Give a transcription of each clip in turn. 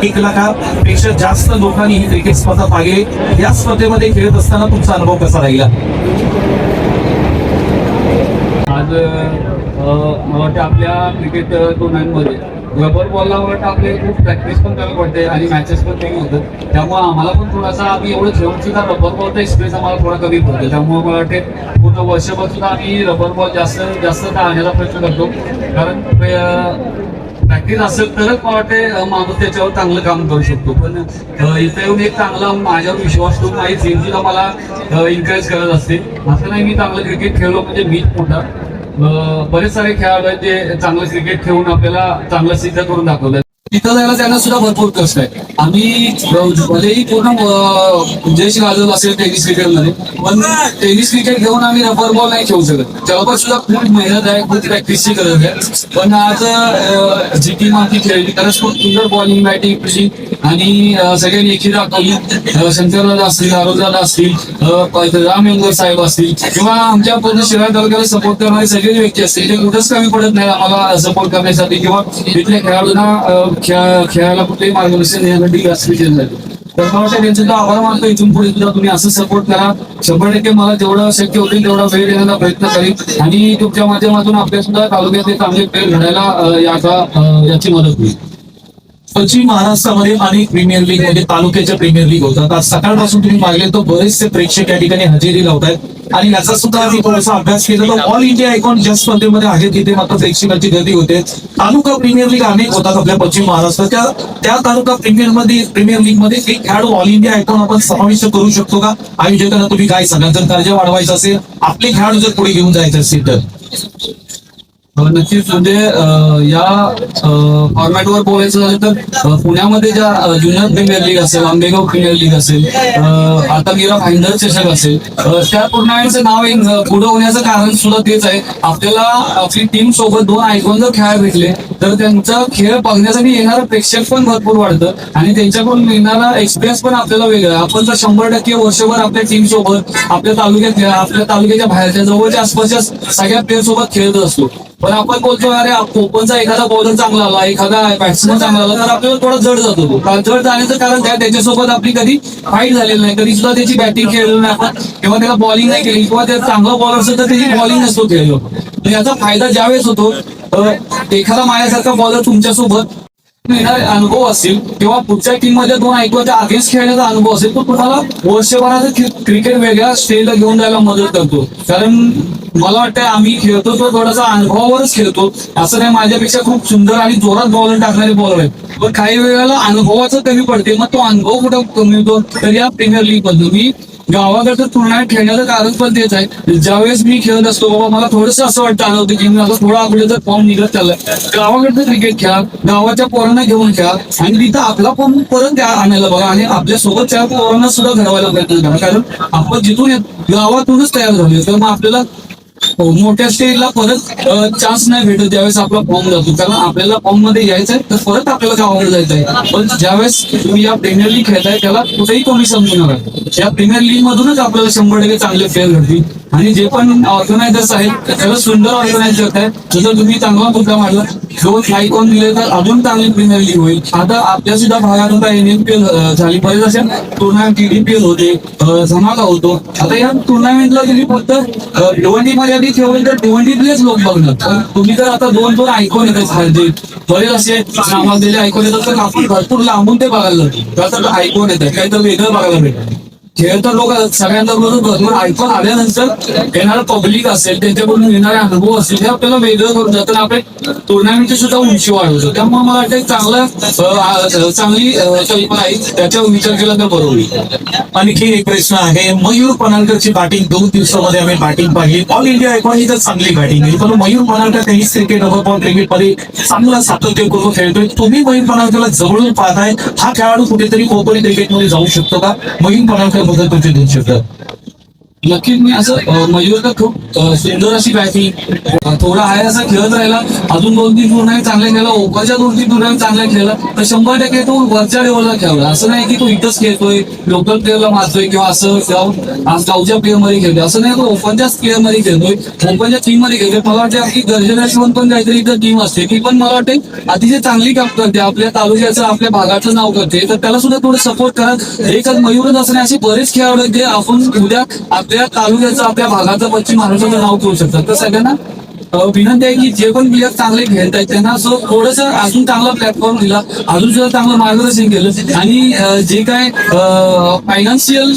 1,00,000पेक्षा जास्त लोकांनी ही क्रिकेट स्पर्धा पाहिली। या स्पर्धेमध्ये खेळत असताना तुमचा अनुभव कसा राहिला? आज मला वाटतं आपल्या क्रिकेट टुर्नामेंटमध्ये रबर बॉलला मला वाटतं आपले खूप प्रॅक्टिस पण करायला पडते आणि मॅचेस पण कमी होतात। त्यामुळे आम्हाला पण थोडासा आम्ही एवढं खेळून सुद्धा रबर बॉलचा एक्सपिरियन्स आम्हाला थोडा कमी पडतो। त्यामुळे मला वाटते पूर्ण वर्षभर सुद्धा आम्ही रबर बॉल जास्त जास्त आणण्याचा प्रयत्न करतो, कारण प्रॅक्टिस असेल तरच मला वाटते माणूस त्याच्यावर चांगलं काम करू शकतो। पण इथे येऊन एक चांगला माझ्यावर विश्वास ठेवून माझी टीम सुद्धा मला एन्करेज करत असते। असं नाही मी चांगलं क्रिकेट खेळलो म्हणजे मीच मोठा, बरेच सारे खेळाडू आहेत जे चांगलं क्रिकेट खेळून आपल्याला चांगलं सिद्ध करून दाखवलं। तिथं जायला त्यांना सुद्धा भरपूर कष्ट आहे। आम्ही भलेही पूर्ण जयश गाजवत असेल टेनिस क्रिकेटमध्ये, पण टेनिस क्रिकेट घेऊन आम्ही रबर बॉल नाही खेळू शकत। त्याला पण सुद्धा खूप मेहनत आहे, खूप प्रॅक्टिसची गरज आहे। पण आज जी टीम आमची खेळली त्याला खूप सुंदर बॉलिंग बॅटिंग आणि सगळ्यांनी एकी दाखवली। शंकरदादा असतील, अरुणदादा असतील, राम इंगोर साहेब असतील किंवा आमच्या पूर्ण शिराळा तालुक्याला सपोर्ट करणारे सगळे व्यक्ती असतील, ते कुठंच कमी पडत नाही आम्हाला सपोर्ट करण्यासाठी किंवा इथल्या खेळाडूंना खेळायला कुठेही मार्गदर्शन देण्यासाठी असं केलं जातं। तर मला वाटतं त्यांचा सुद्धा आभार मानतो। इथून पुढे सुद्धा तुम्ही असं सपोर्ट करा। 100% मला जेवढं शक्य होतील तेवढा वेळ देण्याचा प्रयत्न करेन आणि तुमच्या माध्यमातून आपल्या सुद्धा तालुक्यात चांगले खेळ घडायला याची मदत होईल। पश्चिम महाराष्ट्रामध्ये अनेक प्रीमियर लीग म्हणजे तालुक्याच्या प्रीमियर लीग होतात। आज सकाळपासून तुम्ही मागले तो बरेचसे प्रेक्षक या ठिकाणी हजेरी लावतात आणि याचा सुद्धा आम्ही थोडासा अभ्यास केला तर ऑल इंडिया आयकॉन ज्या स्पर्धेमध्ये आहे तिथे मात्र प्रेक्षकांची गर्दी होते। तालुका प्रीमियर लीग अनेक होतात आपल्या पश्चिम महाराष्ट्राच्या, त्या तालुका प्रीमियर लीग मध्ये एक खेळाडू ऑल इंडिया आयकॉन आपण समाविष्ट करू शकतो का? आयोजकांना तुम्ही काय सांगा, जर दर्जा वाढवायचा असेल, आपले खेळाडू जर पुढे घेऊन जायचे असतील तर? नक्कीच, म्हणजे या फॉर्मॅटवर बोलायचं झालं तर पुण्यामध्ये ज्या ज्युनियर प्रीमियर लीग असेल, आंबेगाव प्रीमियर लीग असेल, आता मीरा भाईंदर चषक असेल, त्या टुर्नामेंटचं नाव पुढं होण्याचं कारण सुद्धा तेच आहे। आपल्याला आपली टीम सोबत 2 आयकॉन जर खेळायला भेटले तर त्यांचा खेळ बघण्यासाठी येणारं प्रेक्षक पण भरपूर वाढतं आणि त्यांच्याकडून मिळणारा एक्सपिरियन्स पण आपल्याला वेगळा। आपण जर 100% वर्षभर आपल्या टीम सोबत आपल्या तालुक्याच्या बाहेरच्या जवळच्या आसपासच्या सगळ्या प्लेअर सोबत खेळत असतो, पण आपण बोलतो अरे ओपनचा एखादा बॉलर चांगला आला, एखादा बॅट्समन चांगला आला तर आपल्याला थोडा जड जातो। जड जाण्याचं कारण त्याच्यासोबत आपली कधी फाईट झालेली नाही, कधी सुद्धा त्याची बॅटिंग खेळलो नाही आपण किंवा त्याला बॉलिंग नाही केली किंवा त्याचा चांगला बॉलर असेल तर त्याची बॉलिंग नसतो खेळलो। याचा फायदा ज्यावेळेस होतो एखादा माझ्यासारखा बॉलर तुमच्यासोबत अनुभव असेल किंवा पुढच्या टीम मध्ये 2 आयकॉनच्या अगेन्स्ट खेळण्याचा अनुभव असेल तर तुम्हाला वर्षभराचं क्रिकेट वेगळ्या स्टेजला घेऊन जायला मदत करतो। कारण मला वाटतं आम्ही खेळतो तो थोडासा अनुभवावरच खेळतो, असं नाही माझ्यापेक्षा खूप सुंदर आणि जोरात बॉलर टाकणारे बॉलर आहेत, पण काही वेळेला अनुभवाचं कमी पडते। मग तो अनुभव कुठं कमी होतो तर या प्रीमियर लीग मध्ये मी गावाकडचं टुर्नामेंट खेळण्याचं कारण पण तेच आहे। ज्यावेळेस मी खेळत असतो बाबा मला थोडंसं असं वाटतं अनुभव की मी असं थोडा आपल्या जर फॉर्म निघत चाललाय, गावाकडचं क्रिकेट खेळा, गावाच्या पोरांना घेऊन खेळा आणि तिथं आपला फॉर्म परत आणायला बघा आणि आपल्या सोबतच्या पोरांना सुद्धा घडवायला प्रयत्न करा, कारण आपण जिथून गावातूनच तयार झालो तर मग आपल्याला मोठ्या स्टेजला परत चान्स नाही भेटत ज्यावेळेस आपला फॉर्म जातो, कारण आपल्याला फॉर्म मध्ये यायचंय तर परत आपल्याला गावाकडे जायचं आहे। पण ज्यावेळेस तुम्ही या प्रीमियर लीग खेळताय त्याला कुठेही कमी समजू नका, या प्रीमियर लीग मधूनच आपल्याला 100% चांगले प्लेयर घडतील आणि जे पण ऑर्गनायझर्स आहेत त्याला सुंदर ऑर्गनाइज करतायत। जर तुम्ही चांगला मुद्दा मांडला 2 आयकॉन दिले तर अजून चांगली प्रीमियर लीग होईल। आता आपल्या सुद्धा भागातून NPL झाली, बरेच अशा टुर्नामेंट DPL होते, धमाका होतो। आता या टुर्नामेंटला तुम्ही फक्त टी मर्यादित ठेवले तर टीतलेच लोक बघणार, पण तुम्ही जर आता 2 आयकॉन येतात बरेच असे नावाजलेले आयकॉन येतात तर आपण भरपूर लांबून ते बघायला जातो, आयकॉन येतात काही तर वेगळं बघायला भेटतं। खेळ तर लोक सगळ्यांना भरपूर आयकॉन आल्यानंतर येणारं पब्लिक असेल, त्यांच्याकडून येणारे अनुभव असतील हे आपल्याला वेगळं करून जातं, आपल्या टुर्नामेंटची सुद्धा उंची वाढवतो। त्यामुळे मला वाटतं चांगली कल्पना आहे, त्याच्यावर विचार केला तर बरोबर होईल। आणखी एक प्रश्न आहे, मयूर पनाळकरची बॅटिंग 2 दिवसामध्ये आम्ही बॅटिंग पाहिली, ऑल इंडिया आयकॉन ही तर चांगली बॅटिंग आहे, पण Mayur Panalkar tennis cricket rubber cricket मध्ये चांगला सातत्यपूर्व खेळतोय। तुम्ही मयूर पनाळकरला जवळून पाहताय, हा खेळाडू कुठेतरी कोकणी क्रिकेटमध्ये जाऊ शकतो का? मयूर पनाळकर बद्दल तुमचे 2 शब्द? नक्कीच मी असं मयूर तर खूप सुंदर अशी बॅटिंग थोडा आहे असं खेळत राहिला, अजून 2-3 टुर्नामेंट चांगले खेळला, ओकाच्या 2-3 टुर्नामेंट चांगले खेळला, तर 100% तो वरच्या लेवलला खेळला. असं नाही की तो इथंच खेळतोय, लोकल प्लेअरला मारतोय किंवा असं गावच्या प्लेअर मध्ये खेळतोय, असं नाही. तो ओपनच्याच प्लेअर मध्ये खेळतोय, ओपनच्या टीम मध्ये खेळतोय. मला वाटतं की गरजेच्या शिवण पण काहीतरी इथं टीम असते, ती पण मला वाटते अतिशय चांगली काम करते, आपल्या तालुक्याचं आपल्या भागाचं नाव करते, तर त्याला सुद्धा थोडं सपोर्ट करा. एकच मयूरच असं नाही, असे बरेच खेळाडू आहेत जे आपण उद्या आपल्या तालुक्याचं आपल्या भागाचं पश्चिम महाराष्ट्राचं नाव करू शकतात. तर सगळ्यांना विनंती आहे की जे पण प्लेयर चांगले खेळत आहेत त्यांना असं थोडंसं अजून चांगला प्लॅटफॉर्म दिला, अजून सुद्धा चांगलं मार्गदर्शन केलं, आणि जे काय फायनान्शियल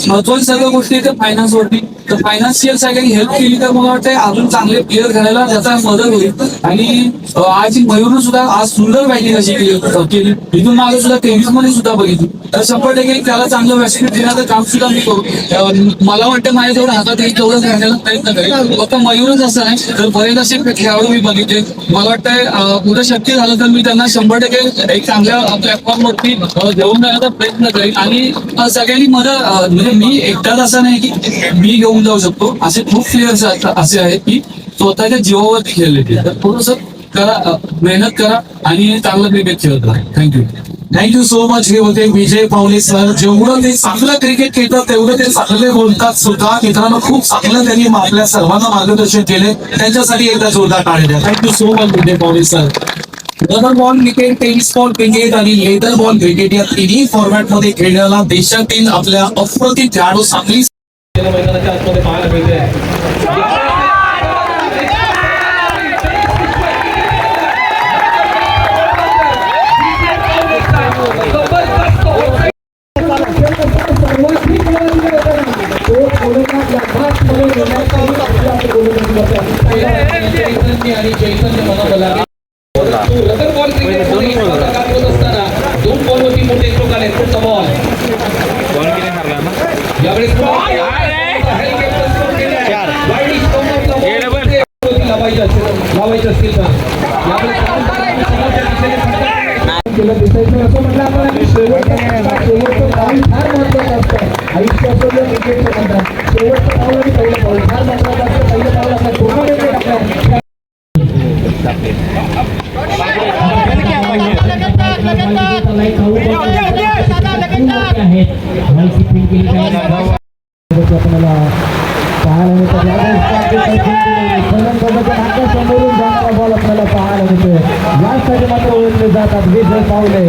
महत्वाच्या सगळ्या गोष्टी आहेत फायनान्स वरती, तर फायनान्शियल सगळ्यांनी हेल्प केली तर मला वाटतं अजून चांगले प्लेयर घडायला त्याचा मदत होईल. आणि आज मयूरनं सुद्धा आज सुंदर बॅटिंग अशी केली, इथून मागे सुद्धा 23 मध्ये सुद्धा बघितली, तर 100% त्याला चांगलं व्यासपीठ देण्याचं काम सुद्धा मी करू. मला वाटतं माझ्या जेवढं हातात येईल तेवढं करण्याचा प्रयत्न करेल. फक्त मयूरच असं नाही तर बरेच असे खेळाडू मी बघितले. मला वाटतं पुढे शक्य झालं तर मी त्यांना 100% एक चांगल्या प्लॅटफॉर्म वरती घेऊन जाण्याचा प्रयत्न करेल. आणि सगळ्यांनी मदत म्हणजे मी एकटाच असं नाही की मी घेऊन जाऊ शकतो, असे खूप प्लेयर्स असे आहेत की स्वतःच्या जीवावरती खेळले, तर थोडंसं करा, मेहनत करा आणि चांगलं क्रिकेट खेळत राहा. थँक्यू. Thank you so much. हे होते विजय पावले सर. जेवढं ते चांगलं क्रिकेट खेळतात तेवढं ते चांगले बोलतात सुद्धा. मित्रांनो, खूप चांगलं त्यांनी आपल्या सर्वांना मार्गदर्शन केले, त्यांच्यासाठी एकदा जोरदार टाळ्या द्या. थँक्यू सो मच विजय पावले sir. Rubber ball cricket, tennis ball cricket आणि लेदर बॉल क्रिकेट या तिन्ही फॉर्मॅट मध्ये खेळण्याला देशातील आपल्या अप्रतिम खेळाडू सांगली मैदानाच्या आतमध्ये पाहायला मिळते. आणि चैतन्य मनोबला रबर बॉल क्रिकेट असताना 2 बॉलवरती मोठे स्ट्रोक आले. पुढचा बॉल यावेळेस लावायचे असतील तर केलं दिसायचं असं म्हटलं आपण. शेवटचं पाऊल फार महत्वाचं असतं आयुष्याचं क्रिकेटचं म्हणतात. शेवटचं पाऊल आणि पहिलं पाऊल फार महत्वाचं असतं. पहिलं पाऊल आपल्या टुर्नामेंटमध्ये टाकलं. आपल्याला पाहायला समोरून जाणारा बॉल आपल्याला पाहायला मिळतो. यासाठी मात्र ओळखले जातात विजय पावले.